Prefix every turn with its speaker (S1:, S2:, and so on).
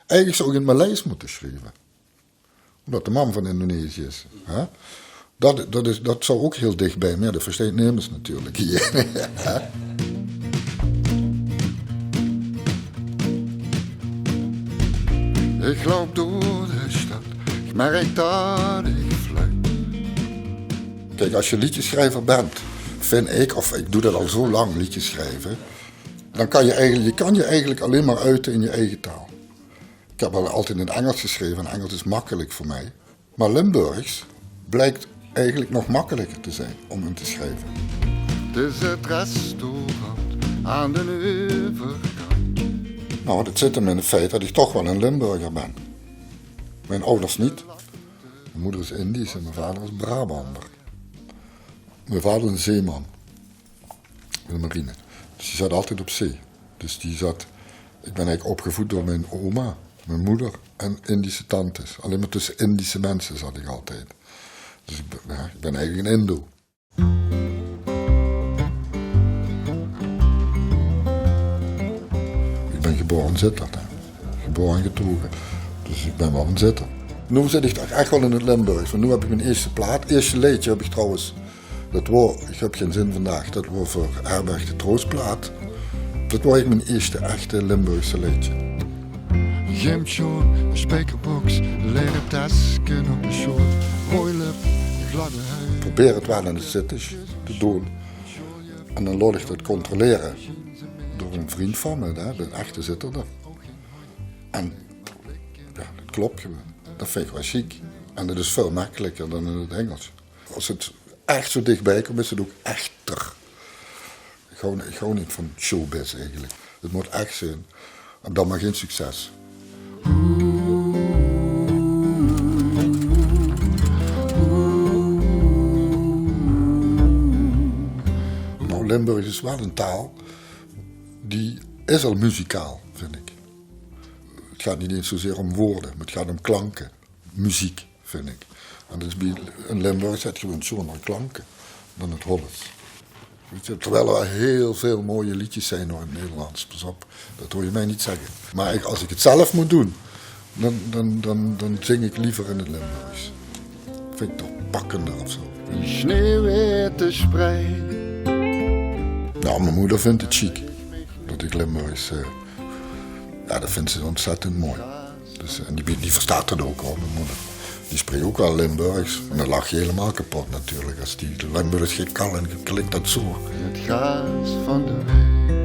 S1: Eigenlijk zou ik in het Maleis moeten schrijven. Omdat de man van Indonesië is. Hè? Dat zou ook heel dichtbij, maar dat versteekt niemand natuurlijk hier. Ik loop door de stad, ik merk dat ik fluit. Kijk, als je liedjeschrijver bent, vind ik, of ik doe dat al zo lang, liedjes schrijven, dan kan je eigenlijk alleen maar uiten in je eigen taal. Ik heb al altijd in het Engels geschreven en Engels is makkelijk voor mij. Maar Limburgs blijkt eigenlijk nog makkelijker te zijn om in te schrijven. Het is het restaurant aan de overkant. Nou, dat zit hem in het feit dat ik toch wel een Limburger ben. Mijn ouders niet. Mijn moeder is Indisch en mijn vader is Brabander. Mijn vader is een zeeman. In de marine. Dus die zat altijd op zee. Dus ik ben eigenlijk opgevoed door mijn oma, mijn moeder en Indische tantes. Alleen maar tussen Indische mensen zat ik altijd. Dus ik ben eigenlijk een Indo. Ik ben geboren in Zittert. Geboren en getogen. Dus ik ben wel een Zitter. Nu zit ik toch echt wel in het Limburgs. Want nu heb ik mijn eerste plaat. Eerste liedje heb ik trouwens. Ik heb geen zin vandaag. Dat wordt voor Herberg de Troostplaat. Dat was mijn eerste echte Limburgse liedje. Gymschoen, spijkerbox, leren tasken op de schoot, mooie lip, gladde huid. Probeer het wel in het zittisch te doen. En dan laat ik dat controleren door een vriend van me, de echte zitter. En ja, dat klopt gewoon. Dat vind ik wel chic. En dat is veel makkelijker dan in het Engels. Als het echt zo dichtbij komt, is het ook echter. Ik hou niet van showbiz eigenlijk. Het moet echt zijn. En dan maar geen succes. Nou, Limburgs is wel een taal die is al muzikaal, vind ik. Het gaat niet eens zozeer om woorden, maar het gaat om klanken. Muziek, vind ik. En dus in Limburg zet gewoon zo'n klanken dan het Hollands. Terwijl er heel veel mooie liedjes zijn nog in het Nederlands. Pas op, dat hoor je mij niet zeggen. Maar als ik het zelf moet doen, dan zing ik liever in het Limburgs. Vind ik toch pakkender of zo. Sneeuwwitte sprei. Nou, mijn moeder vindt het chic. Dat ik Limburgs... ja, dat vindt ze ontzettend mooi. Dus, en die verstaat het ook al, mijn moeder. Die spreekt ook wel Limburgs. En dan lach je helemaal kapot natuurlijk. Als die Limburgs geen kan, dan klinkt dat zo. Het gaas van de weg.